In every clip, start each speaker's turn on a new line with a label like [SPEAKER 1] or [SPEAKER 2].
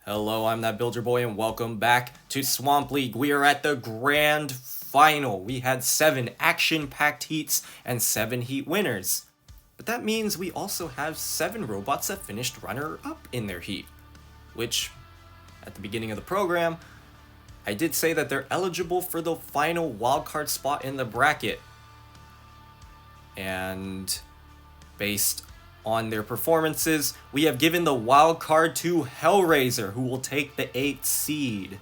[SPEAKER 1] Hello, I'm ThatBuilderBoi and welcome back to Swamp League. We are at the grand final. We had 7 action-packed heats and 7 heat winners. But that means we also have 7 robots that finished runner-up in their heat. Which, at the beginning of the program, I did say that they're eligible for the final wildcard spot in the bracket. And based on their performances, we have given the wild card to Hellraiser, who will take the 8th seed.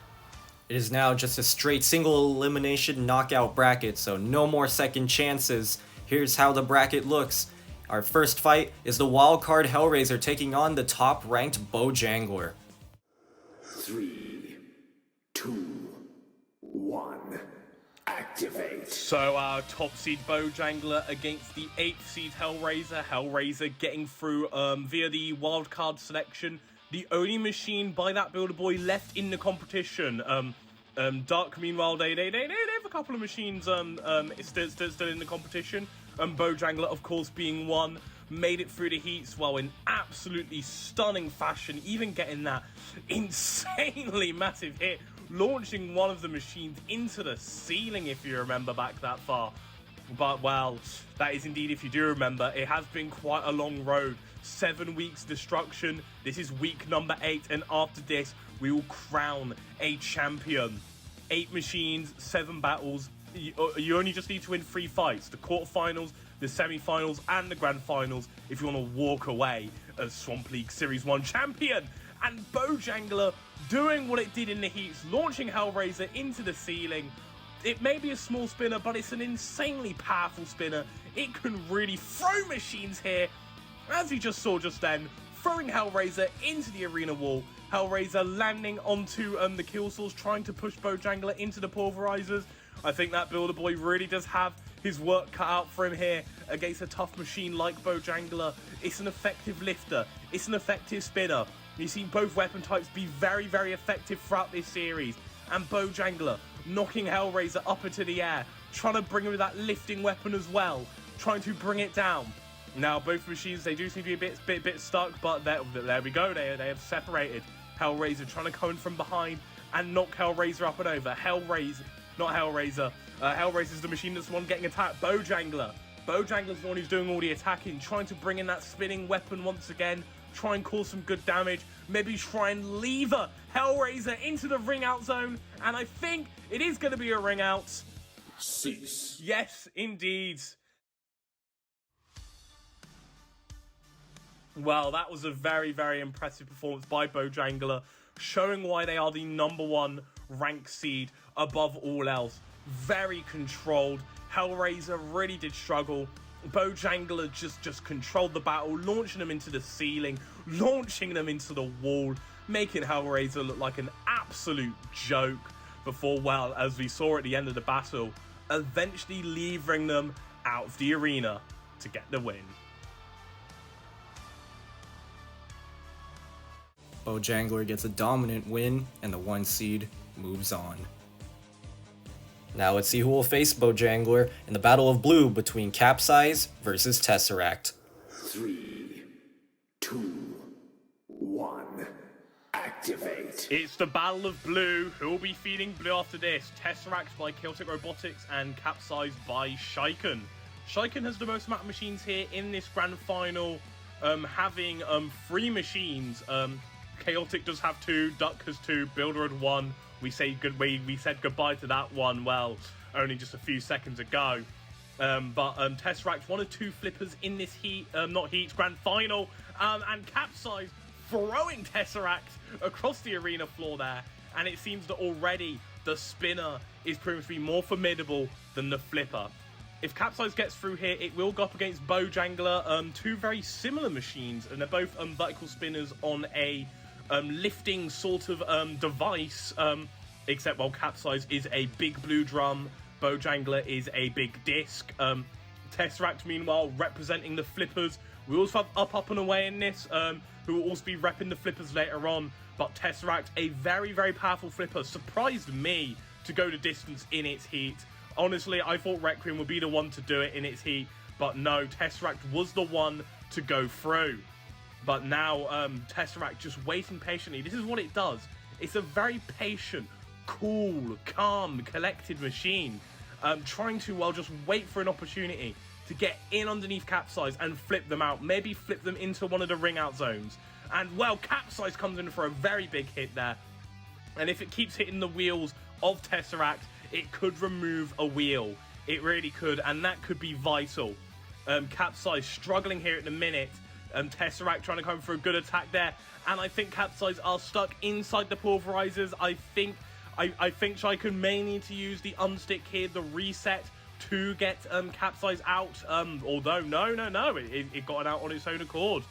[SPEAKER 1] It is now just a straight single elimination knockout bracket, so no more second chances. Here's how the bracket looks. Our first fight is the wild card Hellraiser taking on the top ranked Bojangler.
[SPEAKER 2] 3, 2, 1. Activate.
[SPEAKER 3] So our top seed Bojangler against the 8th seed Hellraiser. Hellraiser getting through via the wildcard selection. The only machine by ThatBuilderBoi left in the competition. Dark, meanwhile, they have a couple of machines still in the competition. Bojangler, of course, being one, made it through the heats while in absolutely stunning fashion, even getting that insanely massive hit, launching one of the machines into the ceiling, if you remember back that far. But, well, that is indeed, if you do remember, it has been quite a long road. 7 weeks destruction. This is week number 8, and after this, we will crown a champion. 8 machines, 7 battles. You only just need to win 3 fights. The quarterfinals, the semi-finals, and the grand finals if you want to walk away as Swamp League Series 1 champion. And Bojangler doing what it did in the heats, launching Hellraiser into the ceiling. It may be a small spinner, but it's an insanely powerful spinner. It can really throw machines here, as you just saw just then, throwing Hellraiser into the arena wall. Hellraiser landing onto the kill source, trying to push Bojangler into the pulverizers. I think ThatBuilderBoi really does have his work cut out for him here against a tough machine like Bojangler. It's an effective lifter. It's an effective spinner. You've seen both weapon types be very, very effective throughout this series. And Bojangler knocking Hellraiser up into the air, trying to bring him with that lifting weapon as well, trying to bring it down. Now, both machines, they do seem to be a bit stuck, but there we go. They have separated. Hellraiser trying to come in from behind and knock Hellraiser up and over. Hellraiser's the machine that's the one getting attacked. Bojangler's the one who's doing all the attacking, trying to bring in that spinning weapon once again, try and cause some good damage, maybe try and lever Hellraiser into the ring out zone, and I think it is going to be a ring out.
[SPEAKER 2] Cease.
[SPEAKER 3] Yes, indeed. Well, that was a very, very impressive performance by Bojangler, showing why they are the #1 ranked seed above all else. Very controlled. Hellraiser really did struggle. Bojangler just controlled the battle, launching them into the ceiling, launching them into the wall, making Hellraiser look like an absolute joke before, well, as we saw at the end of the battle, eventually levering them out of the arena to get the win.
[SPEAKER 1] Bojangler gets a dominant win, and the 1 seed moves on. Now let's see who will face Bojangler in the Battle of Blue between Capsize versus Tesseract.
[SPEAKER 2] 3, 2, 1. Activate.
[SPEAKER 3] It's the Battle of Blue. Who will be feeding blue after this? Tesseract by Chaotic Robotics and Capsize by Shiken. Shiken has the most amount of machines here in this grand final, having 3 machines. Chaotic does have 2, Duck has 2, Builder had 1. We said goodbye to that one, well, only just a few seconds ago. But Tesseract, 1 of 2 flippers in this grand final. And Capsize throwing Tesseract across the arena floor there. And it seems that already the spinner is proving to be more formidable than the flipper. If Capsize gets through here, it will go up against Bojangler. 2 very similar machines, and they're both vertical spinners on a lifting sort of device, except while Capsize is a big blue drum, Bojangler is a big disc. Tesseract, meanwhile, representing the flippers. We also have up and away in this, who will also be repping the flippers later on. But Tesseract, a very, very powerful flipper, surprised me to go the distance in its heat. Honestly, I thought Requiem would be the one to do it in its heat, but no, Tesseract was the one to go through. But now Tesseract just waiting patiently. This is what it does. It's a very patient, cool, calm, collected machine. Trying to, well, just wait for an opportunity to get in underneath Capsize and flip them out. Maybe flip them into one of the ring out zones. And, well, Capsize comes in for a very big hit there. And if it keeps hitting the wheels of Tesseract, it could remove a wheel. It really could, and that could be vital. Capsize struggling here at the minute. Tesseract trying to come for a good attack there. And I think Capsize are stuck inside the pulverizers. I think Shaiken may need to use the unstick here, the reset, to get Capsize out. Although, no, it got it out on its own accord.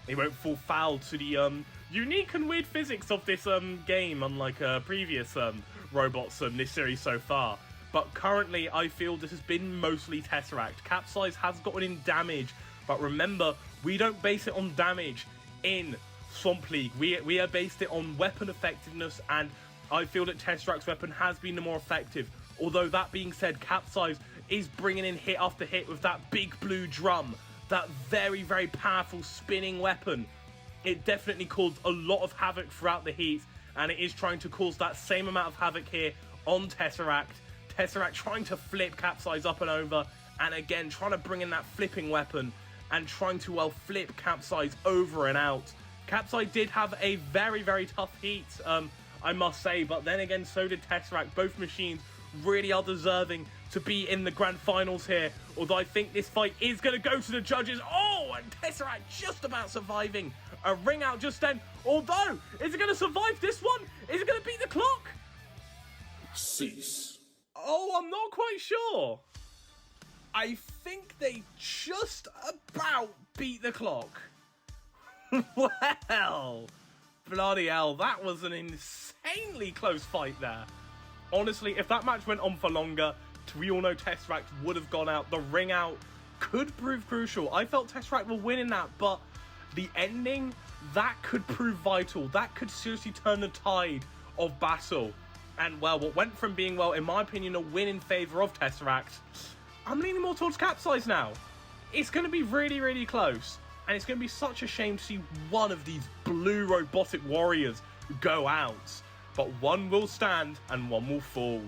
[SPEAKER 3] It won't fall foul to the unique and weird physics of this game, unlike previous robots this series so far. But currently, I feel this has been mostly Tesseract. Capsize has gotten in damage, but remember, we don't base it on damage in Swamp League. We are based it on weapon effectiveness, and I feel that Tesseract's weapon has been the more effective. Although that being said, Capsize is bringing in hit after hit with that big blue drum, that very, very powerful spinning weapon. It definitely caused a lot of havoc throughout the heat, and it is trying to cause that same amount of havoc here on Tesseract. Tesseract trying to flip Capsize up and over, and again trying to bring in that flipping weapon and trying to, well, flip Capsize over and out. Capsize did have a very, very tough heat, I must say, but then again, so did Tesseract. Both machines really are deserving to be in the grand finals here, although I think this fight is going to go to the judges. Oh, and Tesseract just about surviving a ring out just then. Although, is it going to survive this one? Is it going to beat the clock?
[SPEAKER 2] Cease.
[SPEAKER 3] Oh, I'm not quite sure. I think they just about beat the clock. Well, bloody hell, that was an insanely close fight there. Honestly, if that match went on for longer, we all know Tesseract would have gone out. The ring out could prove crucial. I felt Tesseract will win in that, but the ending, that could prove vital. That could seriously turn the tide of battle. And, well, what went from being, well, in my opinion, a win in favour of Tesseract, I'm leaning more towards Capsize now. It's going to be really, really close. And it's going to be such a shame to see one of these blue robotic warriors go out. But one will stand and one will fall.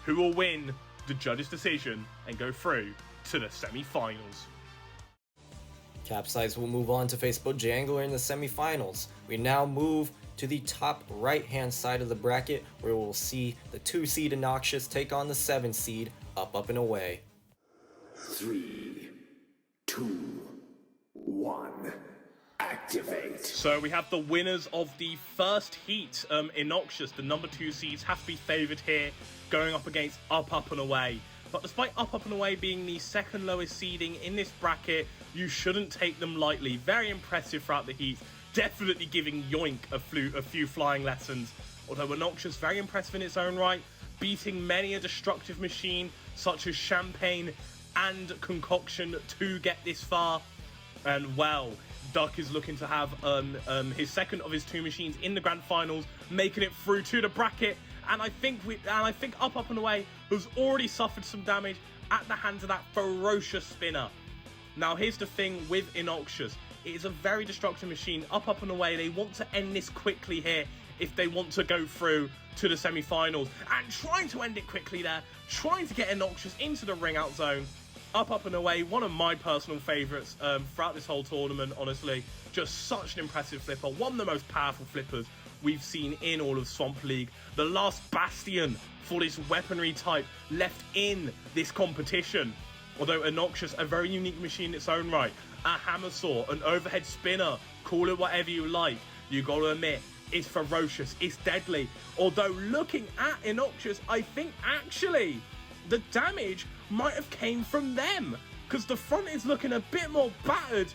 [SPEAKER 3] Who will win the judge's decision and go through to the semi-finals?
[SPEAKER 1] Capsize will move on to face Bojangler in the semifinals. We now move to the top right-hand side of the bracket, where we'll see the 2-seed Innoxious take on the 7-seed Up and Away.
[SPEAKER 2] 3, 2, 1. Activate.
[SPEAKER 3] So we have the winners of the first heat. Innoxious, the number 2 seeds, have to be favoured here, going up against Up and Away. But despite Up and Away being the second lowest seeding in this bracket, you shouldn't take them lightly. Very impressive throughout the heat. Definitely giving Yoink a few flying lessons. Although Innoxious, very impressive in its own right, beating many a destructive machine such as Champagne and Concoction to get this far. And, well, Duck is looking to have his second of his 2 machines in the grand finals, making it through to the bracket. And I think Up and Away has already suffered some damage at the hands of that ferocious spinner. Now, here's the thing with Innoxious. It is a very destructive machine. Up and Away, they want to end this quickly here if they want to go through to the semi-finals. And trying to end it quickly there, trying to get Innoxious into the ring-out zone. Up and Away, one of my personal favourites throughout this whole tournament, honestly. Just such an impressive flipper. One of the most powerful flippers we've seen in all of Swamp League. The last bastion for this weaponry type left in this competition. Although Innoxious, a very unique machine in its own right. A hammer saw, an overhead spinner, call it whatever you like. You gotta admit, it's ferocious, it's deadly. Although looking at Innoxious, I think actually the damage might have came from them, because the front is looking a bit more battered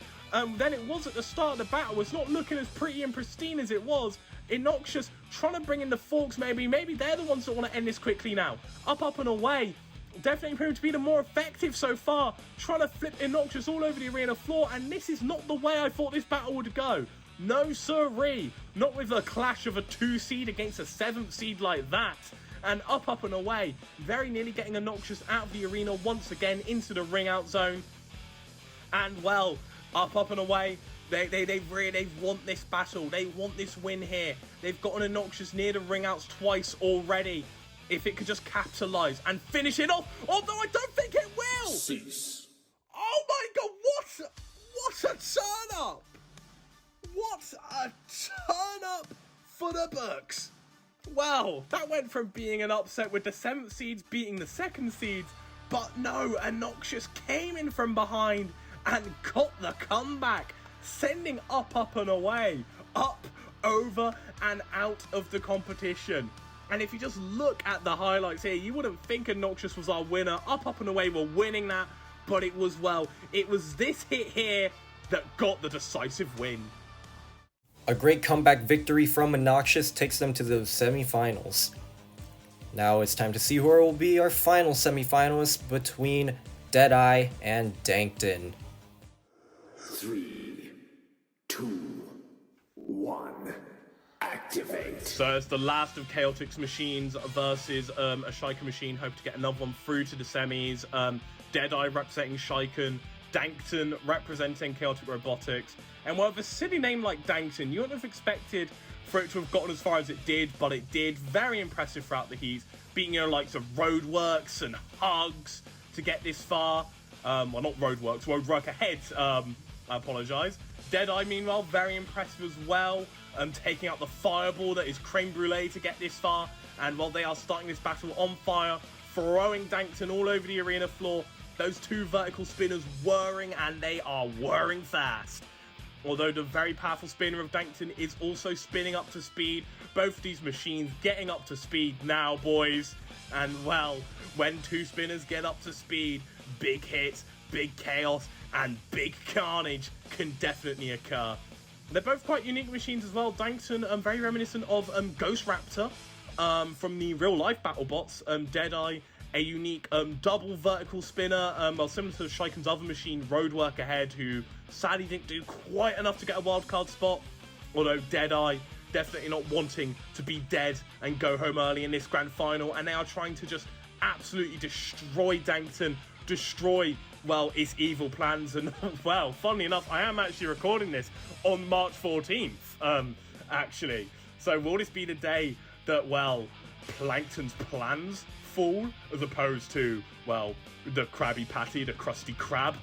[SPEAKER 3] than it was at the start of the battle. It's not looking as pretty and pristine as it was. Innoxious trying to bring in the forks, maybe they're the ones that want to end this quickly now. Up and Away, definitely proved to be the more effective so far, trying to flip Innoxious all over the arena floor, and this is not the way I thought this battle would go. No sirree, not with a clash of a 2 seed against a 7th seed like that. And Up and Away, very nearly getting Innoxious out of the arena once again into the ring out zone. And, well, Up and Away They really want this battle. They want this win here. They've gotten Obnoxious near the ring outs twice already. If it could just capitalize and finish it off, although I don't think it will.
[SPEAKER 2] Cease.
[SPEAKER 3] Oh my god, what a turn up! What a turn up for the books. Well, that went from being an upset with the 7th seeds beating the 2nd seeds, but no, Obnoxious came in from behind and got the comeback, sending up and away, up, over and out of the competition. And if you just look at the highlights here, you wouldn't think Obnoxious was our winner. Up and away were winning that, but it was this hit here that got the decisive win.
[SPEAKER 1] A great comeback victory from Obnoxious takes them to the semifinals. Now it's time to see who will be our final semifinalists between Deadeye and Dankton.
[SPEAKER 2] 3, 2, 1. Activate.
[SPEAKER 3] So it's the last of Chaotix machines versus a Shiken machine. Hope to get another one through to the semis. Deadeye representing Shiken, Dankton representing Chaotic Robotics. And with a silly name like Dankton, you wouldn't have expected for it to have gotten as far as it did, but it did. Very impressive throughout the heats, beating likes of Roadworks and Hugs to get this far. Well, not Roadworks, Roadwork Ahead. I apologise. Deadeye, meanwhile, very impressive as well, taking out the fireball that is Creme Brulee to get this far. And while they are starting this battle on fire, throwing Dankton all over the arena floor, those 2 vertical spinners whirring, and they are whirring fast. Although the very powerful spinner of Dankton is also spinning up to speed. Both of these machines getting up to speed now, boys. And well, when 2 spinners get up to speed, big hits, big chaos, and big carnage can definitely occur. They're both quite unique machines as well. Dankton, very reminiscent of Ghost Raptor from the real-life BattleBots. Deadeye, a unique double vertical spinner, well, similar to Shiken's other machine, Roadwork Ahead, who sadly didn't do quite enough to get a wildcard spot. Although Deadeye definitely not wanting to be dead and go home early in this grand final, and they are trying to just absolutely destroy Dankton, destroy, well, its evil plans. And well, funnily enough, I am actually recording this on March 14th, actually. So will this be the day that, well, Plankton's plans fall, as opposed to, well, the Krabby Patty, the Krusty Krab?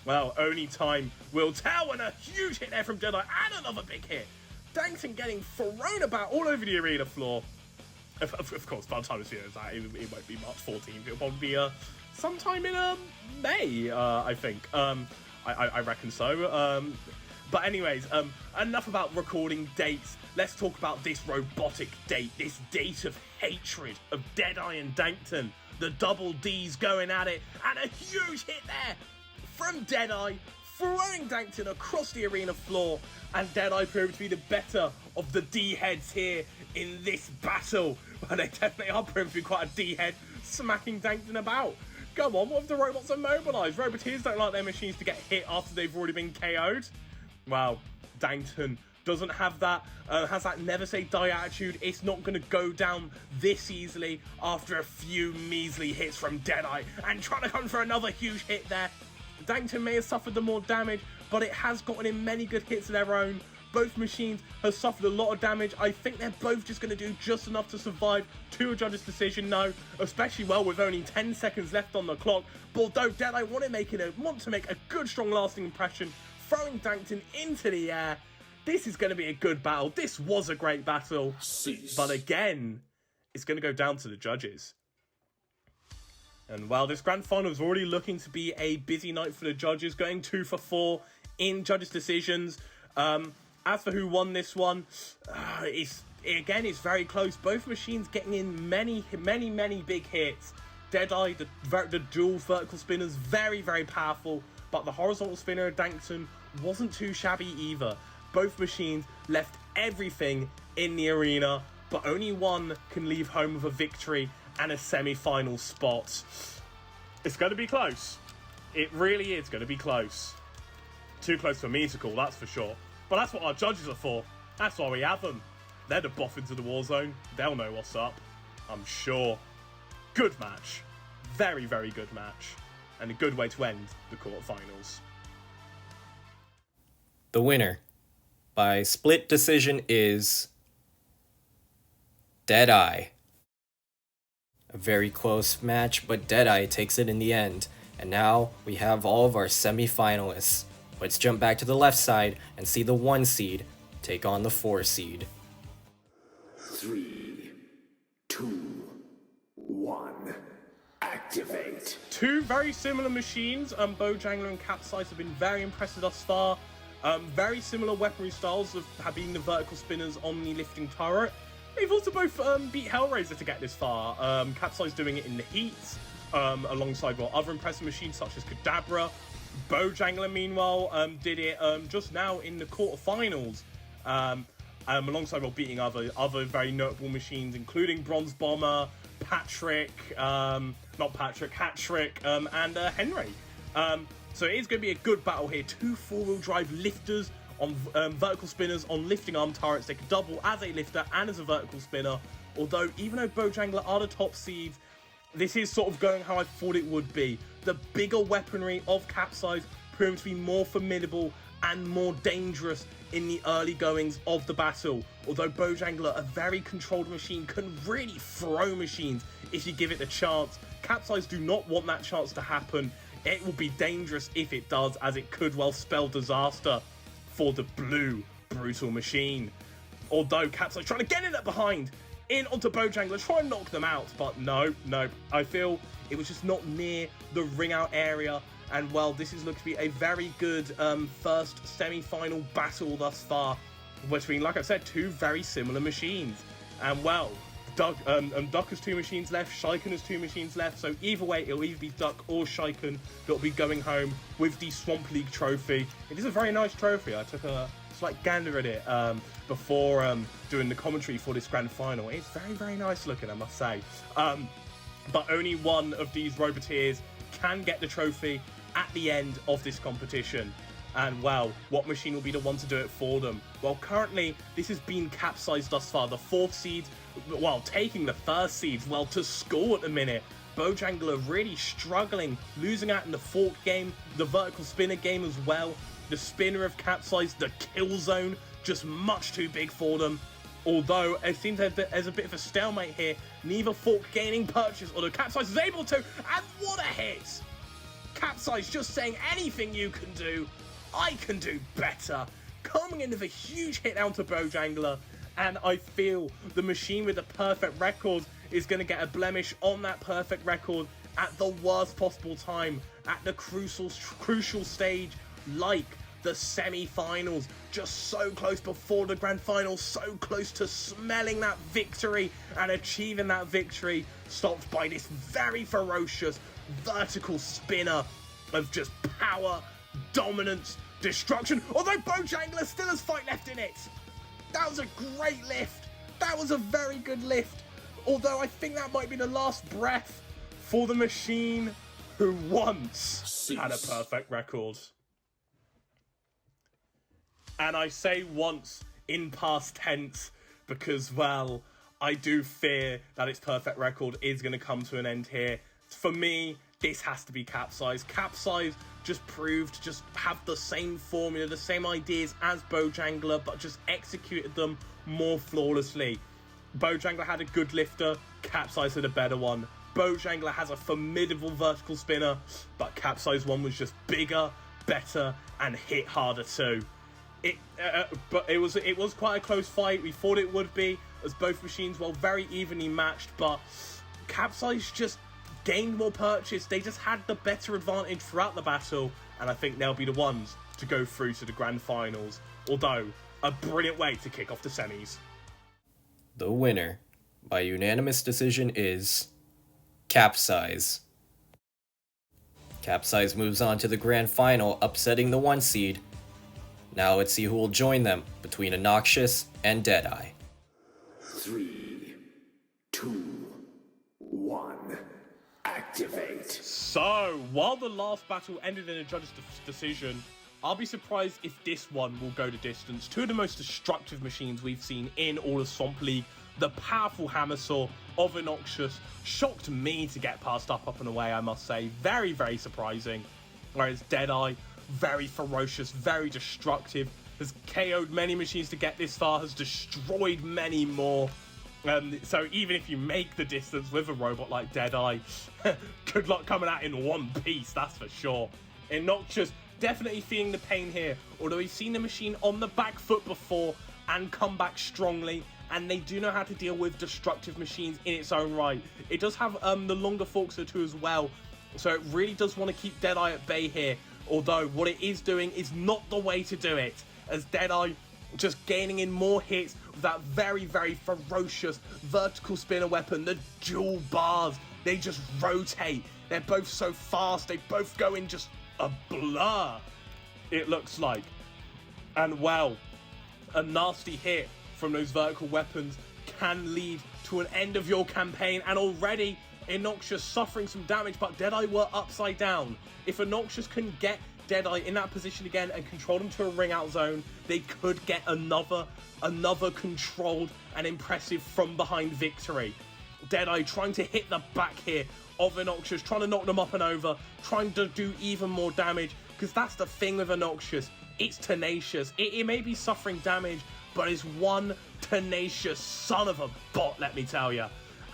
[SPEAKER 3] Well, only time will tell. And a huge hit there from Deadeye, and another big hit. Dankton getting thrown about all over the arena floor. Of course, by the time this video is out, it won't be March 14th. It'll probably be sometime in May, I think. I reckon so. But anyways, enough about recording dates. Let's talk about this robotic date, this date of hatred of Deadeye and Dankton. The double D's going at it, and a huge hit there from Deadeye, throwing Dankton across the arena floor, and Deadeye proved to be the better of the D-heads here in this battle. But they definitely are proving to be quite a D-head, smacking Dankton about. Go on, what if the robots are mobilised? Roboteers don't like their machines to get hit after they've already been KO'd. Well, Dankton doesn't have that, has that never say die attitude. It's not going to go down this easily after a few measly hits from Deadeye, and trying to come for another huge hit there. Dankton may have suffered the more damage, but it has gotten in many good hits of their own. Both machines have suffered a lot of damage. I think they're both just going to do just enough to survive to a judge's decision, no, especially well with only 10 seconds left on the clock. But although Deadeye want to make a good, strong, lasting impression, throwing Dankton into the air, this is going to be a good battle. This was a great battle.
[SPEAKER 2] Cease.
[SPEAKER 3] But again, it's going to go down to the judges. And while this grand final is already looking to be a busy night for the judges, going 2 for 4 in judges' decisions. As for who won this one, it's very close. Both machines getting in many big hits. Deadeye, the dual vertical spinners, very, very powerful. But the horizontal spinner of Dankton wasn't too shabby either. Both machines left everything in the arena, but only one can leave home with a victory and a semi-final spot. It's going to be close. It really is going to be close. Too close for me to call, that's for sure. But that's what our judges are for. That's why we have them. They're the boffins of the war zone. They'll know what's up, I'm sure. Good match. Very, very good match. And a good way to end the quarterfinals.
[SPEAKER 1] The winner by split decision is Deadeye. A very close match, but Deadeye takes it in the end. And now we have all of our semi-finalists. Let's jump back to the left side and see the 1 seed take on the 4 seed.
[SPEAKER 2] 3, 2, 1. Activate.
[SPEAKER 3] Two very similar machines. Bojangler and Capsize have been very impressive thus far. Very similar weaponry styles have been the vertical spinners on the lifting turret. They've also both beat Hellraiser to get this far. Capsize doing it in the heats, alongside other impressive machines such as Kadabra. Bojangler, meanwhile, did it just now in the quarterfinals, alongside beating other very notable machines, including Bronze Bomber, Hattrick, and Henry. So it is going to be a good battle here. Two four-wheel drive lifters on vertical spinners on lifting arm turrets. They can double as a lifter and as a vertical spinner. Although, even though Bojangler are the top seeds, this is sort of going how I thought it would be. The bigger weaponry of Capsize proved to be more formidable and more dangerous in the early goings of the battle. Although Bojangler, a very controlled machine, can really throw machines if you give it the chance. Capsize do not want that chance to happen. It will be dangerous if it does, as it could well spell disaster for the blue brutal machine. Although Capsize trying to get in at behind, in onto Bojangler, try and knock them out, but no. I feel it was just not near the ring out area. And well, this is looking to be a very good first semi-final battle thus far between, like I said, two very similar machines. And well, Duck has 2 machines left, Shiken has 2 machines left, so either way, it'll either be Duck or Shiken that'll be going home with the Swamp League trophy. It is a very nice trophy. I took a slight gander at it before doing the commentary for this grand final. It's very, very nice looking, I must say. But only one of these Roboteers can get the trophy at the end of this competition. And well, what machine will be the one to do it for them? Well, currently, this has been Capsized thus far. The 4th seed, while taking the 1st seeds, well, to school at the minute. Bojangler really struggling, losing out in the fork game, the vertical spinner game as well. The spinner of Capsized, the kill zone, just much too big for them. Although, it seems there's a bit of a stalemate here. Neither fork gaining purchase, although Capsize is able to, and what a hit! Capsize just saying anything you can do, I can do better. Coming in with a huge hit down to Bojangler, and I feel the machine with the perfect record is going to get a blemish on that perfect record at the worst possible time, at the crucial stage, like the semi-finals, just so close before the grand final, so close to smelling that victory and achieving that victory, stopped by this very ferocious vertical spinner of just power, dominance, destruction, although Bojangler still has fight left in it. That was a great lift. That was a very good lift, although I think that might be the last breath for the machine who once had a perfect record. And I say once in past tense because, well, I do fear that its perfect record is going to come to an end here. For me, this has to be Capsize. Capsize just proved to just have the same formula, the same ideas as Bojangler, but just executed them more flawlessly. Bojangler had a good lifter, Capsize had a better one. Bojangler has a formidable vertical spinner, but Capsize one was just bigger, better, and hit harder too. But it was quite a close fight. We thought it would be, as both machines were very evenly matched, but Capsize just gained more purchase. They just had the better advantage throughout the battle, and I think they'll be the ones to go through to the grand finals. Although, a brilliant way to kick off the semis.
[SPEAKER 1] The winner, by unanimous decision, is Capsize. Capsize moves on to the grand final, upsetting the 1 seed. Now let's see who will join them between Noxious and Deadeye.
[SPEAKER 2] 3, 2, 1. Activate.
[SPEAKER 3] So, while the last battle ended in a judge's decision, I'll be surprised if this one will go the distance. Two of the most destructive machines we've seen in all of Swamp League. The powerful Hammer Saw of Noxious shocked me to get past up and away, I must say. Very, very surprising. Whereas Deadeye, very ferocious, very destructive, has KO'd many machines to get this far, has destroyed many more. So even if you make the distance with a robot like Deadeye, good luck coming out in one piece, that's for sure. Innoxious definitely feeling the pain here, although he's seen the machine on the back foot before and come back strongly, and they do know how to deal with destructive machines in its own right. It does have the longer forks too as well, so it really does want to keep Deadeye at bay here, although what it is doing is not the way to do it, as Deadeye just gaining in more hits with that very, very ferocious vertical spinner weapon. The dual bars, they just rotate. They're both so fast. They both go in just a blur, it looks like. And well, a nasty hit from those vertical weapons can lead to an end of your campaign, and already Innoxious suffering some damage, but Deadeye were upside down. If Innoxious can get Deadeye in that position again and control him to a ring out zone, they could get another controlled and impressive from behind victory. Deadeye trying to hit the back here of Innoxious, trying to knock them up and over, trying to do even more damage, because that's the thing with Innoxious, it's tenacious. It may be suffering damage, but it's one tenacious son of a bot, let me tell you.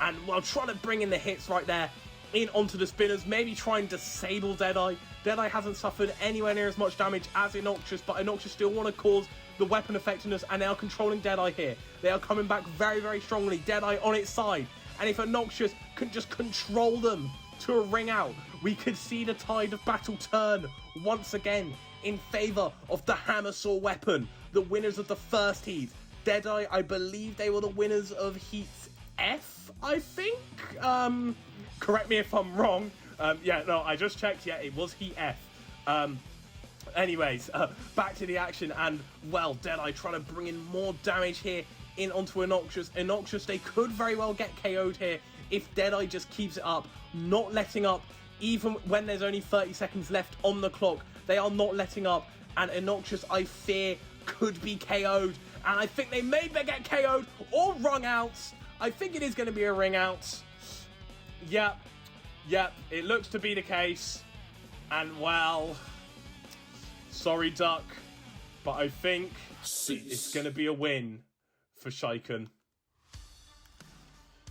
[SPEAKER 3] And while trying to bring in the hits right there, in onto the spinners, maybe try and disable Deadeye. Deadeye hasn't suffered anywhere near as much damage as Innoxious, but Innoxious still want to cause the weapon effectiveness, and they are controlling Deadeye here. They are coming back very, very strongly. Deadeye on its side, and if Innoxious can just control them to a ring out, we could see the tide of battle turn once again in favour of the Hammer Saw weapon, the winners of the first heat. Deadeye, I believe they were the winners of Heat F, I think? Correct me if I'm wrong. Yeah, no, I just checked. Yeah, it was Heat F. Anyways, back to the action, and, well, Deadeye trying to bring in more damage here in onto Innoxious. Innoxious, they could very well get KO'd here if Deadeye just keeps it up, not letting up, even when there's only 30 seconds left on the clock. They are not letting up, and Innoxious, I fear, could be KO'd, and I think they may get KO'd or rung out. I think it is going to be a ring out. Yep, it looks to be the case. And, well, sorry, Duck, but I think it's going to be a win for Shiken.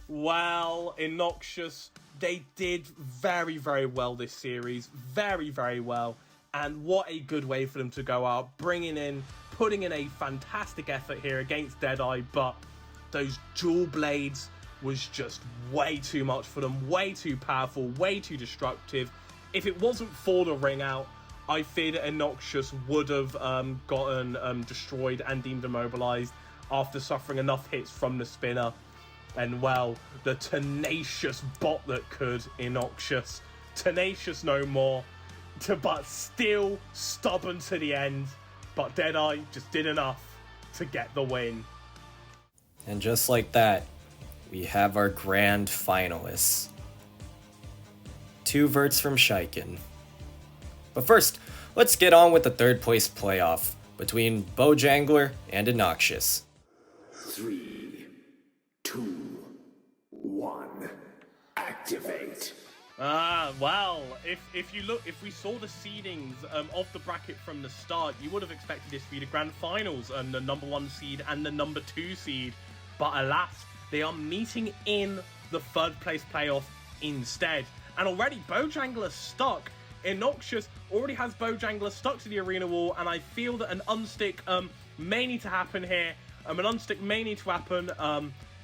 [SPEAKER 3] Well, Innoxious, they did very, very well this series. Very, very well. And what a good way for them to go out, putting in a fantastic effort here against Deadeye, but those dual blades was just way too much for them, way too powerful, way too destructive. If it wasn't for the ring out, I fear that Innoxious would have gotten destroyed and deemed immobilized after suffering enough hits from the spinner. And, well, the tenacious bot that could, Innoxious, tenacious no more, but still stubborn to the end. But Deadeye just did enough to get the win.
[SPEAKER 1] And just like that, we have our grand finalists. 2 verts from Shiken. But first, let's get on with the third place playoff between Bojangler and Innoxious.
[SPEAKER 2] 3, 2, 1, activate.
[SPEAKER 3] Well, if we saw the seedings of the bracket from the start, you would have expected this to be the grand finals, and the number 1 seed and the number 2 seed. But alas, they are meeting in the third place playoff instead. And already Bojangler stuck. Innoxious already has Bojangler stuck to the arena wall, and I feel that an unstick may need to happen here. An unstick may need to happen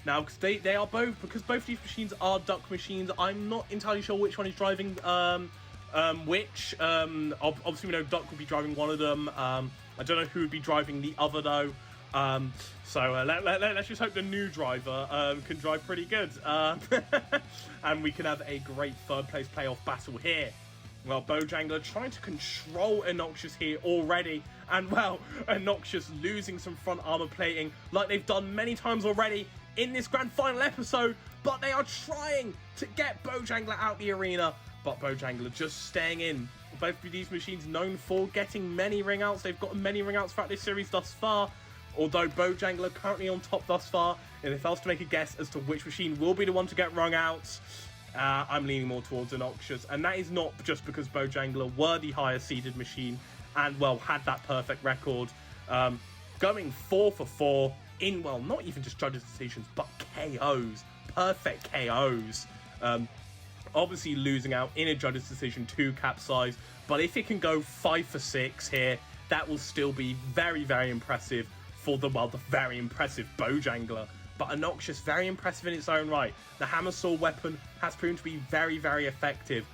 [SPEAKER 3] now, because they are both, because both these machines are duck machines. I'm not entirely sure which one is driving which. Obviously we know Duck will be driving one of them. I don't know who would be driving the other though. So let's just hope the new driver can drive pretty good, and we can have a great third place playoff battle here. Well, Bojangler trying to control Innoxious here already, and, well, Innoxious losing some front armor plating like they've done many times already in this grand final episode, but they are trying to get Bojangler out the arena, but Bojangler just staying in. Both of these machines known for getting many ring outs. They've got many ring outs throughout this series thus far, although Bojangler currently on top thus far, and if I was to make a guess as to which machine will be the one to get rung out, I'm leaning more towards Innoxious, and that is not just because Bojangler were the higher seeded machine and, well, had that perfect record. Going 4 for 4 in, well, not even just judges' decisions, but KOs. Perfect KOs. Obviously losing out in a judge's decision to Capsize, but if it can go 5 for 6 here, that will still be very, very impressive for the very impressive Bojangler. But Inoxious, very impressive in its own right. The Hammer Saw weapon has proven to be very, very effective.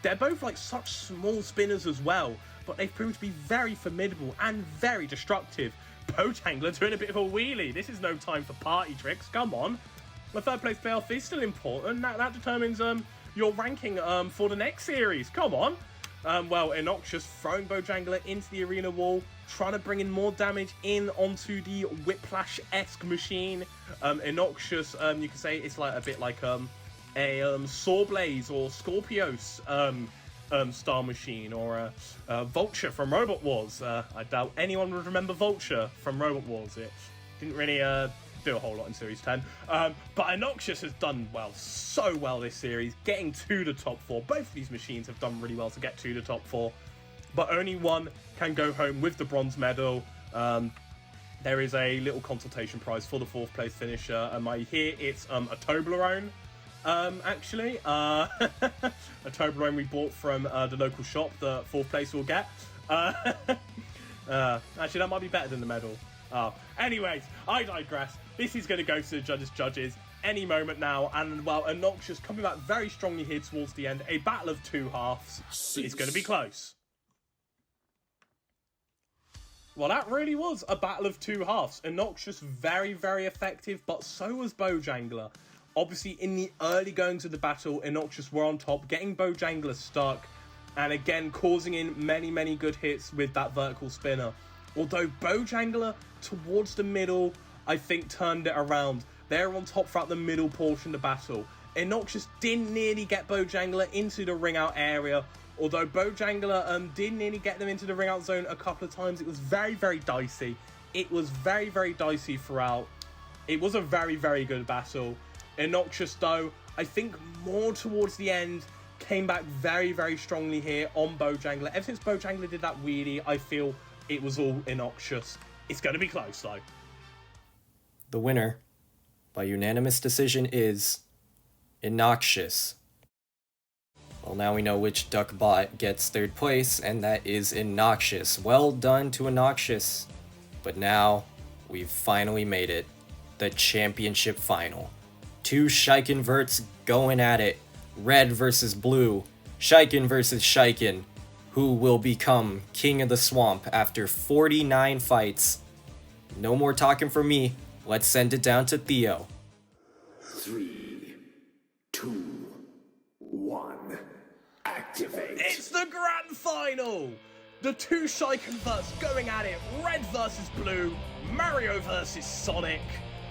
[SPEAKER 3] They're both like such small spinners as well, but they've proven to be very formidable and very destructive. Bojangler doing a bit of a wheelie. This is no time for party tricks, come on. The third place playoff is still important. That determines your ranking for the next series. Come on. Well, Inoxious throwing Bojangler into the arena wall, trying to bring in more damage in onto the Whiplash-esque machine. Inoxious, you can say it's like a bit like a Sawblaze or Scorpios style machine, or a Vulture from Robot Wars. I doubt anyone would remember Vulture from Robot Wars. It didn't really do a whole lot in Series 10. But Inoxious has done so well this series, getting to the top 4. Both of these machines have done really well to get to the top 4, but only one can go home with the bronze medal. There is a little consultation prize for the 4th place finisher. I hear it's a Toblerone, actually. A Toblerone we bought from the local shop the 4th place will get. Actually, that might be better than the medal. Anyways, I digress. This is going to go to the judges any moment now, and well, Inoxious coming back very strongly here towards the end. A battle of two halves. It's going to be close. Well, that really was a battle of two halves. Inoxious very, very effective, but so was Bojangler. Obviously, in the early goings of the battle, Inoxious were on top, getting Bojangler stuck, and again, causing in many, many good hits with that vertical spinner. Although Bojangler, towards the middle, I think turned it around. They're on top throughout the middle portion of the battle. Inoxious didn't nearly get Bojangler into the ring out area. Although Bojangler did nearly get them into the ring out zone a couple of times. It was very, very dicey. It was very, very dicey throughout. It was a very, very good battle. Inoxious, though, I think more towards the end, came back very, very strongly here on Bojangler. Ever since Bojangler did that wheelie, I feel it was all Inoxious. It's going to be close, though.
[SPEAKER 1] The winner, by unanimous decision, is Inoxious. Well, now we know which duck bot gets 3rd place, and that is Inoxious. Well done to Inoxious. But now, we've finally made it. The championship final. 2 Shiken verts going at it. Red versus blue. Shiken versus Shiken. Who will become king of the swamp after 49 fights. No more talking from me. Let's send it down to Theo.
[SPEAKER 2] 3, 2, 1. Activate.
[SPEAKER 3] It's the grand final! The 2 Shiken verts going at it. Red versus blue. Mario versus Sonic.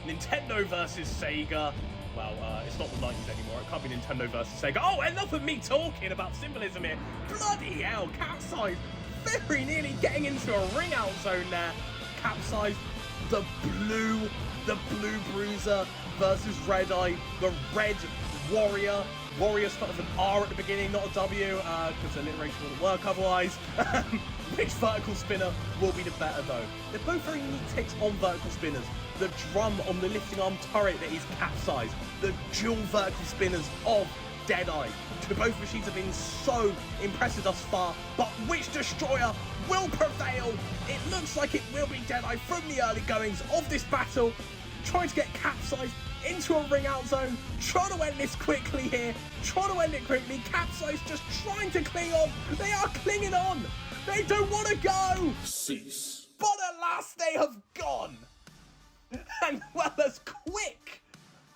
[SPEAKER 3] Nintendo versus Sega. Well, it's not the 90s anymore. It can't be Nintendo versus Sega. Oh, enough of me talking about symbolism here. Bloody hell, Capsize very nearly getting into a ring out zone there. Capsize, the blue bruiser versus Red Eye, the red warrior. Warrior started with an R at the beginning, not a W, because alliteration wouldn't work otherwise. Which vertical spinner will be the better, though? They're both very neat takes on vertical spinners. The drum on the lifting arm turret that is Capsize. The dual vertical spinners of Deadeye. Both machines have been so impressive thus far, but which destroyer will prevail? It looks like it will be Deadeye from the early goings of this battle, trying to get Capsize into a ring out zone, trying to end this quickly here, trying to end it quickly. Capsize just trying to cling on. They are clinging on. They don't want to go.
[SPEAKER 2] Cease.
[SPEAKER 3] But at last they have gone. And well, as quick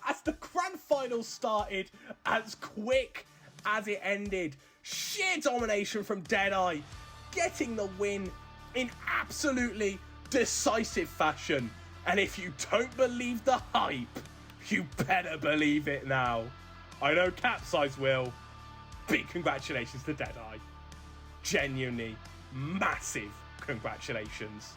[SPEAKER 3] as the grand final started, as quick as it ended. Sheer domination from Deadeye, getting the win in absolutely decisive fashion. And if you don't believe the hype, you better believe it now. I know Capsize will. Big congratulations to Deadeye. Genuinely massive congratulations.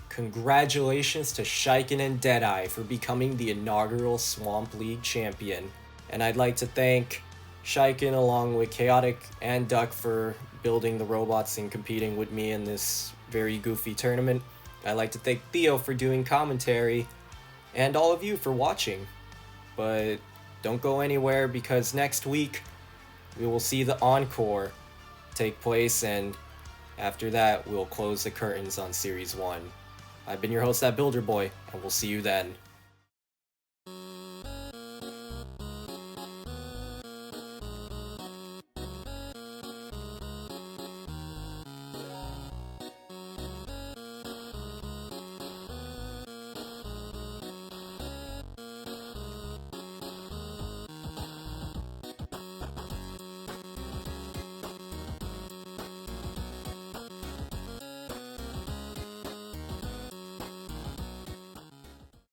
[SPEAKER 1] Congratulations to Shiken and Deadeye for becoming the inaugural Swamp League champion. And I'd like to thank Shiken along with Chaotic and Duck for building the robots and competing with me in this very goofy tournament. I'd like to thank Theo for doing commentary, and all of you for watching. But don't go anywhere, because next week we will see the encore take place, and after that we'll close the curtains on Series 1. I've been your host, ThatBuilderBoi, and we'll see you then.